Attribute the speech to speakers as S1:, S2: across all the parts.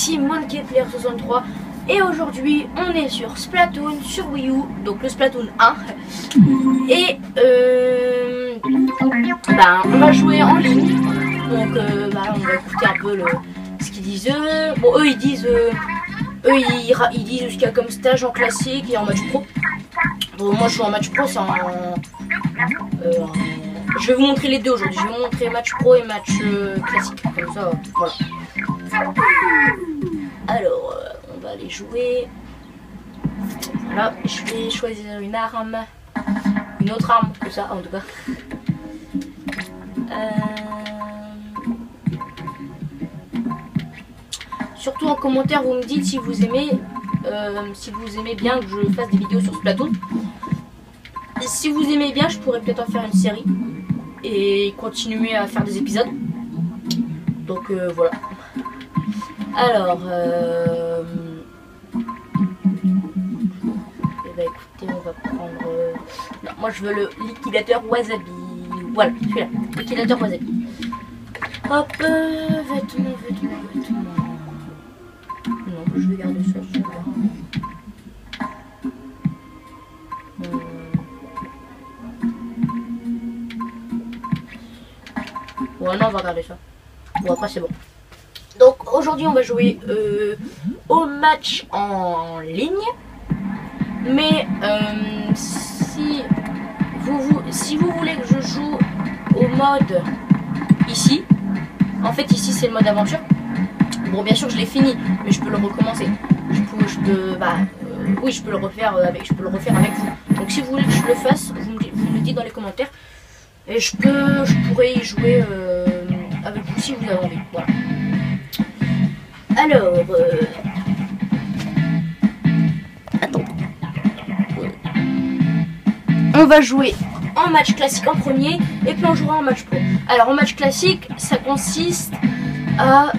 S1: ici MonkeyPlayer63 et aujourd'hui on est sur Splatoon sur Wii U, donc le Splatoon 1 et on va jouer en ligne, donc on va écouter un peu ce qu'ils disent. Bon, eux ils disent ce qu'il y a comme stage en classique et en match pro. Bon, moi je suis en match pro, c'est je vais vous montrer les deux aujourd'hui. Je vais vous montrer match pro et match classique. Comme ça, voilà. Alors, on va aller jouer. Voilà, je vais choisir une arme. Une autre arme que ça, en tout cas. Surtout en commentaire, vous me dites si vous aimez bien que je fasse des vidéos sur Splatoon. Et si vous aimez bien, je pourrais peut-être en faire une série et continuer à faire des épisodes. Donc voilà. Alors, écoutez, on va prendre. Non, moi je veux le liquidateur wasabi. Voilà, celui-là, liquidateur wasabi. Hop, vêtements. Non, je vais garder ça. Ouais, non, on va regarder ça. Bon, après c'est bon. Donc aujourd'hui on va jouer au match en ligne. Mais si vous voulez que je joue au mode ici, en fait ici c'est le mode aventure. Bon, bien sûr je l'ai fini, mais je peux le recommencer. Oui, je peux le refaire avec vous. Donc si vous voulez que je le fasse, vous me le dites dans les commentaires. Et je pourrais y jouer avec vous si vous avez envie. Voilà. Alors, attends. On va jouer en match classique en premier et puis on jouera en match pro. Alors en match classique, ça consiste à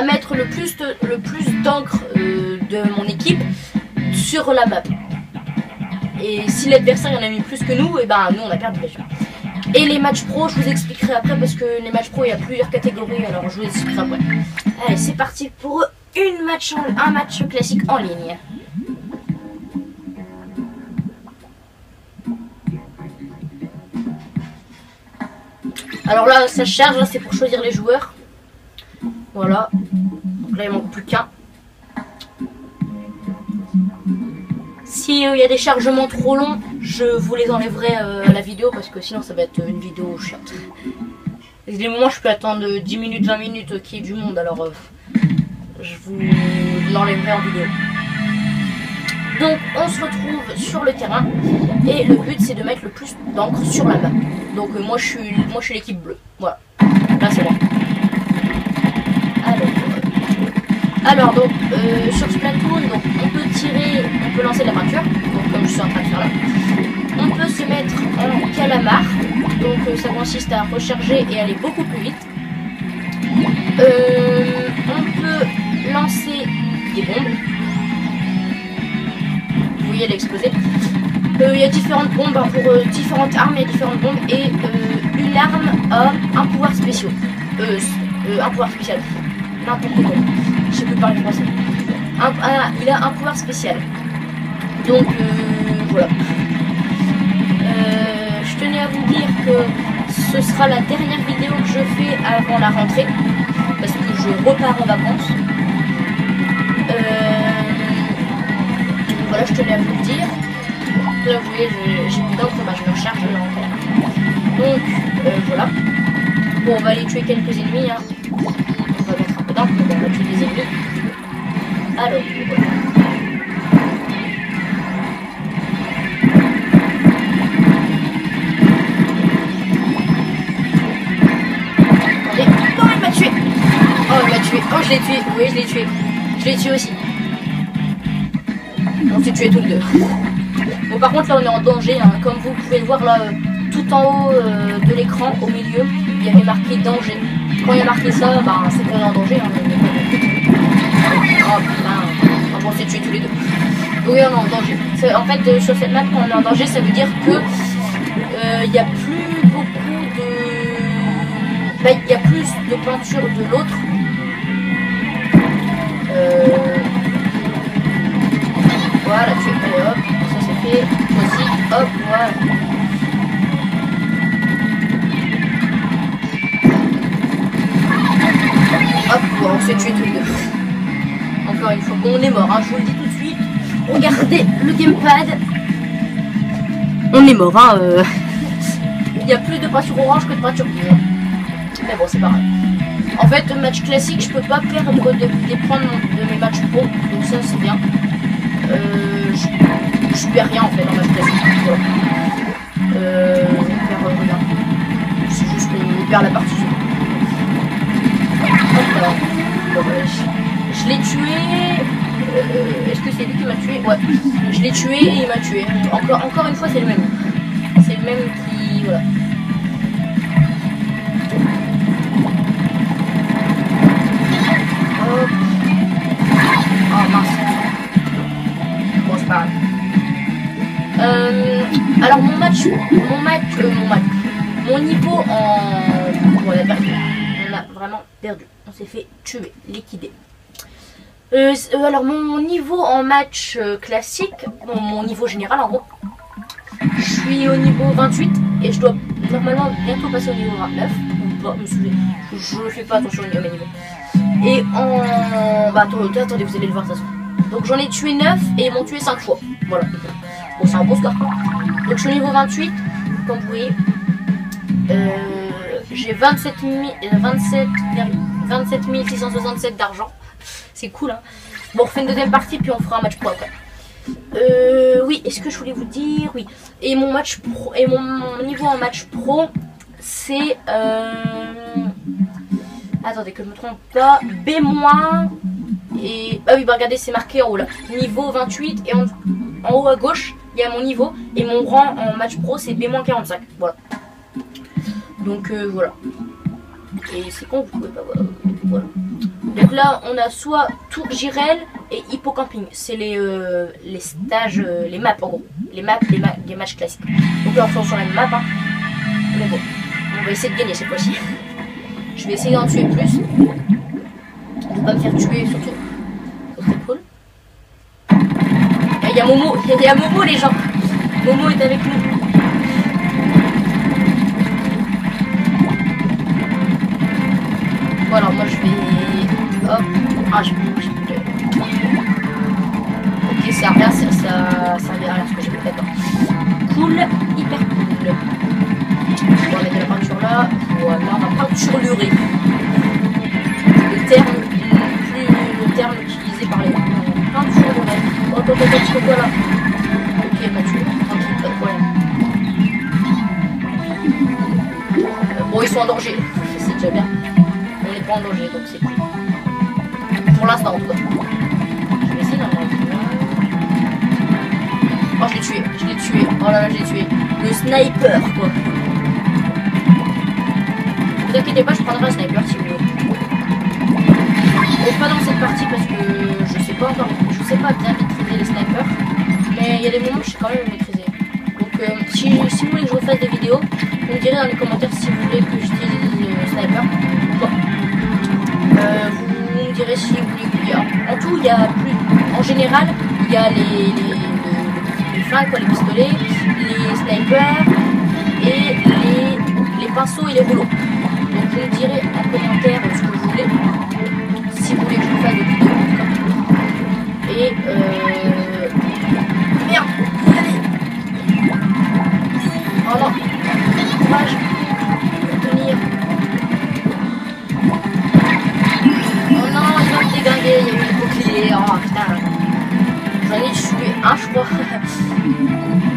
S1: mettre le plus d'encre de mon équipe sur la map. Et si l'adversaire en a mis plus que nous, et nous on a perdu déjà. Et les matchs pro, je vous expliquerai après parce que les matchs pro il y a plusieurs catégories, alors je vous expliquerai après. Allez, c'est parti pour un match classique en ligne. Alors là, ça charge, là c'est pour choisir les joueurs. Voilà. Donc là il manque plus qu'un. Si il y a des chargements trop longs, je vous les enlèverai à la vidéo parce que sinon ça va être une vidéo chiante. Il y a des moments je peux attendre 10 minutes, 20 minutes qu'il y ait du monde, alors je vous l'enlèverai en vidéo. Donc on se retrouve sur le terrain et le but c'est de mettre le plus d'encre sur la map. Donc moi je suis l'équipe bleue. Voilà. Là c'est moi. Alors donc sur Splatoon, donc on peut tirer, on peut lancer la peinture, donc comme je suis en train de faire là. On peut se mettre en calamar, donc ça consiste à recharger et aller beaucoup plus vite. On peut lancer des bombes. Vous voyez, elle a explosé. Il y a différentes bombes pour différentes armes, il y a différentes bombes et une arme a un pouvoir spécial. Un pouvoir spécial. N'importe quoi. Je sais plus parler français. Il a un pouvoir spécial. Donc voilà. Je tenais à vous dire que ce sera la dernière vidéo que je fais avant la rentrée. Parce que je repars en vacances. Voilà, je tenais à vous le dire. Là vous voyez, j'ai plus d'encre, je me recharge encore. Donc voilà. Bon, on va aller tuer quelques ennemis. Hein. On va mettre un peu d'encre, mais on va tuer des ennemis. Alors, voilà. Attendez, non, il m'a tué. Oh, il m'a tué. Oh, je l'ai tué. Oui, je l'ai tué. Je l'ai tué aussi. On s'est tué tous les deux. Bon, par contre, là, on est en danger. Hein. Comme vous pouvez le voir là, tout en haut de l'écran, au milieu, il y avait marqué danger. Quand il y a marqué ça, c'est qu'on est en danger. Hein. Oh putain, on s'est tués tous les deux. Oui, on est en danger. En fait, sur cette map, quand on est en danger, ça veut dire que il n'y a plus beaucoup Là, il y a plus de peinture de l'autre. Voilà, tu es allez hop, ça c'est fait. Moi aussi, hop, voilà. Hop, bon, on s'est tués tous les deux. Encore une fois, bon, on est mort, hein, je vous le dis tout de suite. Regardez le gamepad. On est mort, hein. Il y a plus de peinture orange que de peinture bleue. Mais bon, c'est pas grave. En fait, match classique, je peux pas perdre des points de mes matchs pro, donc ça c'est bien. Je perds rien en fait en match classique. Voilà. Je perds rien. C'est juste qu'on perd la partie. Hop là. Bon, je l'ai tué. Est-ce que c'est lui qui m'a tué? Ouais. Je l'ai tué et il m'a tué. Encore une fois, c'est le même. C'est le même qui. Voilà. Hop. Oh mince. Bon, c'est pas grave. Alors mon niveau en... Bon, on a perdu. On a vraiment perdu. On s'est fait tuer, liquider. Alors mon niveau en match classique, mon niveau général en gros, je suis au niveau 28 et je dois normalement bientôt passer au niveau 29. Ou pas, je ne fais pas attention à mes niveaux. Et en... Bah attendez, vous allez le voir de toute façon. Donc j'en ai tué 9 et ils m'ont tué 5 fois. Voilà. Bon, c'est un beau score. Donc je suis au niveau 28, comme vous voyez. J'ai 27 667 d'argent. C'est cool, hein. Bon, on refait une deuxième partie, puis on fera un match pro après. Oui, est-ce que je voulais vous dire? Oui. Et mon match pro, et mon niveau en match pro, c'est... Attendez, que je me trompe pas. B-. Et... Ah oui, bah regardez, c'est marqué en haut là. Niveau 28, et en haut à gauche, il y a mon niveau. Et mon rang en match pro, c'est B-45. Voilà. Donc voilà. Et c'est con, vous pouvez pas voir. Voilà. Donc là, on a soit Tour Girel et Hippocamping. C'est les stages, les maps en gros. Les maps, les matchs classiques. Donc là, on se sur la même map. Hein. Mais bon, on va essayer de gagner cette fois-ci. Je vais essayer d'en tuer plus. De pas me faire tuer surtout. Ça serait cool. Il y a Momo, il y a Momo les gens. Momo est avec nous. Bon alors moi je vais... Hop. Ah je peux... Ok ça revient, ça revient à rien ce que j'ai fait, d'accord. Cool, hyper cool. On va mettre la peinture là. Voilà, on va peinturer. Le terme utilisé par les peinturer. Oh attends, tu fais quoi là? Ok, peinture, tranquille, pas de problème. Bon ils sont en danger, c'est déjà bien. On n'est pas en danger donc c'est cool. Pour l'instant en tout cas. Je vais essayer d'en avoir. Oh je l'ai tué. Oh là là je l'ai tué. Le sniper quoi. Ne vous inquiétez pas, je prendrai un sniper si vous voulez. Bon, pas dans cette partie parce que je sais pas encore, je sais pas bien maîtriser les snipers. Mais il y a des moments où je sais quand même maîtriser. Donc si vous voulez que je refasse des vidéos, vous me direz dans les commentaires si vous voulez que j'utilise le sniper ou pas. Vous me direz si vous voulez qu'il y a. En tout, il y a plus. En général, il y a les flingues, quoi, les pistolets, les snipers et les pinceaux et les rouleaux. Donc vous me direz en commentaire ce que vous voulez. Si vous voulez que je vous fasse des vidéos en tout cas. Et merde, allez. Oh non, courage, tenir. Oh non, il va me déglinguer, il y a eu le bouclier. Oh putain, j'en ai tué un je crois.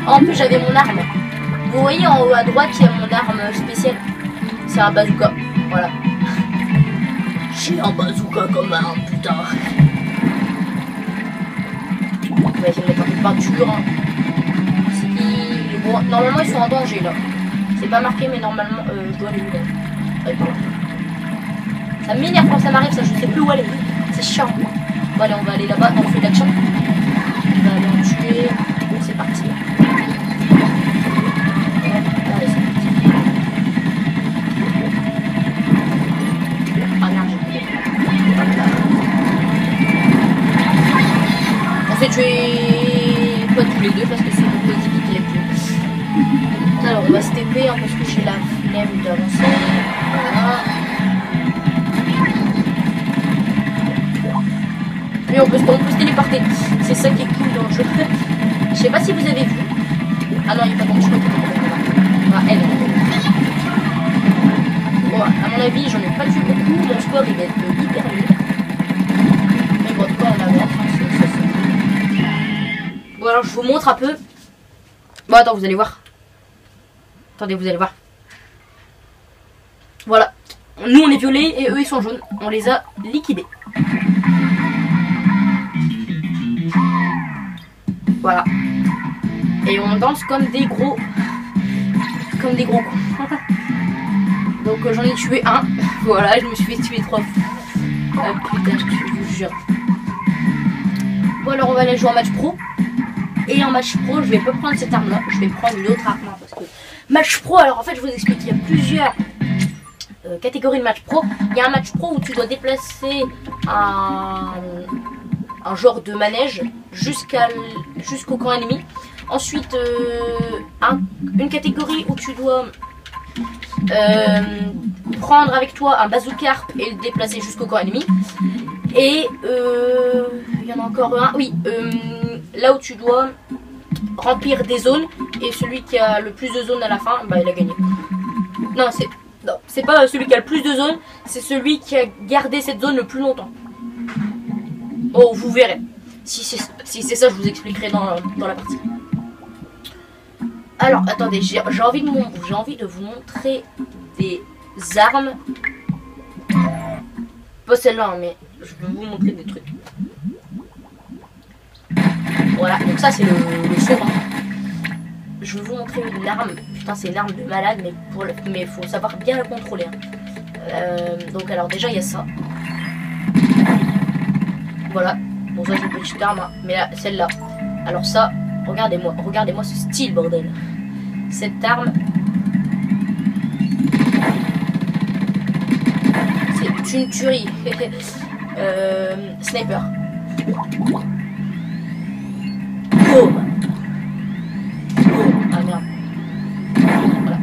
S1: En plus j'avais mon arme. Vous voyez en haut à droite il y a mon arme spéciale. C'est un bazooka, voilà. J'ai un bazooka comme un putain. On va essayer de mettre un peu de peinture. Hein. Bon, normalement ils sont en danger là. C'est pas marqué mais normalement je dois aller où là. Allez, par là. Ça m'énerve quand ça m'arrive ça, je sais plus où aller. C'est chiant. Bon allez on va aller là-bas, on fait l'action. On va aller en tuer. Bon c'est parti. Allez c'est parti. couper hein, parce que j'ai la flemme d'avancer. Voilà. Mais on peut se téléporter. C'est ça qui est cool dans le jeu. Je sais pas si vous avez vu. Ah non, il n'y a pas de chemin. Ah, elle. Bon, à mon avis, j'en ai pas vu beaucoup. Mon score, il va être hyper nul. Mais bon, en tout cas, on avance. Bon, alors, je vous montre un peu. Bon, attends, vous allez voir. Attendez, vous allez voir. Voilà. Nous, on est violets et eux, ils sont jaunes. On les a liquidés. Voilà. Et on danse comme des gros... Comme des gros cons. Donc j'en ai tué un. Voilà, je me suis fait tuer 3 fois. Ah putain, je vous jure. Bon alors on va aller jouer en match pro. Et en match pro, je vais pas prendre cette arme là. Je vais prendre une autre arme là, parce que match pro, alors en fait je vous explique, il y a plusieurs catégories de match pro. Il y a un match pro où tu dois déplacer un genre de manège jusqu'au camp ennemi. Ensuite, une catégorie où tu dois prendre avec toi un bazooka et le déplacer jusqu'au camp ennemi. Et il y en a encore un, oui, là où tu dois remplir des zones et celui qui a le plus de zones à la fin, bah, il a gagné. Non, c'est pas celui qui a le plus de zones, c'est celui qui a gardé cette zone le plus longtemps. Oh, vous verrez. Si c'est ça, je vous expliquerai dans la partie. Alors, attendez, j'ai envie de vous montrer des armes. Pas celle-là, hein, mais je vais vous montrer des trucs. Voilà, donc ça c'est le saut. Hein. Je vais vous montrer une arme. Putain, c'est une arme de malade, mais il faut savoir bien la contrôler. Hein. Donc alors déjà, il y a ça. Voilà. Bon, ça c'est une petite arme, hein. Mais là, celle-là. Alors ça, regardez-moi ce style, bordel. Cette arme, c'est une tuerie. Sniper. Oh. Ah merde. Voilà.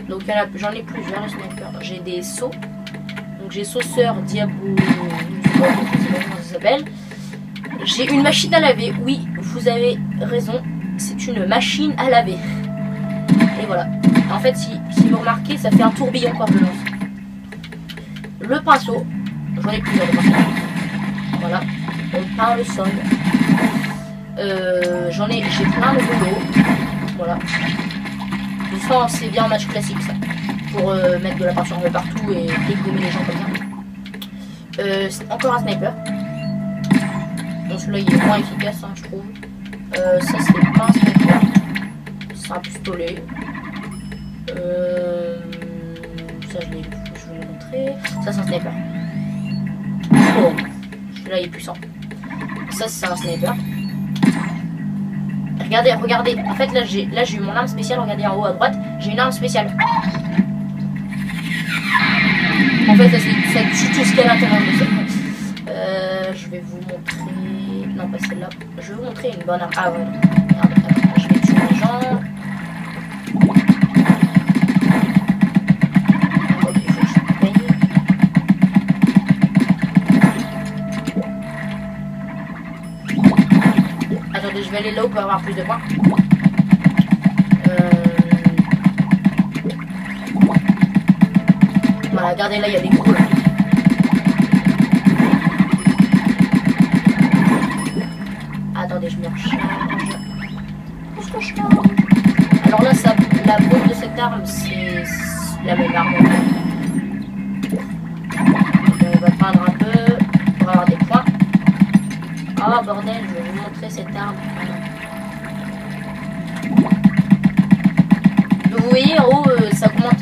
S1: Donc j'en ai plusieurs, les snipers. J'ai des sauts. Donc j'ai sauceur, diabo, je sais pas comment ça s'appelle. J'ai une machine à laver. Oui, vous avez raison. C'est une machine à laver. Et voilà. En fait, si vous remarquez, ça fait un tourbillon quand je lance. Le pinceau. J'en ai plusieurs de pinceaux. Voilà. On peint le sol. J'ai plein de rouleaux. Voilà. De toute façon, c'est bien en match classique ça. Pour mettre de la peinture un peu partout et dégommer les gens comme ça. Encore un sniper. Donc celui-là il est moins efficace, hein, je trouve. Ça c'est pas un sniper. C'est un pistolet. Ça je vais vous le montrer. Ça c'est un sniper. Oh, celui-là il est puissant. Ça c'est un sniper. Regardez. En fait là j'ai eu mon arme spéciale. Regardez en haut à droite, j'ai une arme spéciale. En fait ça tue tout ce qu'il y a à l'intérieur de ça. Je vais vous montrer. Non pas celle-là. Je vais vous montrer une bonne arme. Ah ouais. Merde, je vais tuer les gens. Attendez, je vais aller là où pour avoir plus de points. Voilà, regardez là, il y a des gros là. Attendez, je me recharge. Alors là, la bombe de cette arme, c'est la même arme. On va peindre un peu pour avoir des points. Oh bordel, je vais vous montrer cette arme. Vous voyez en haut, ça augmente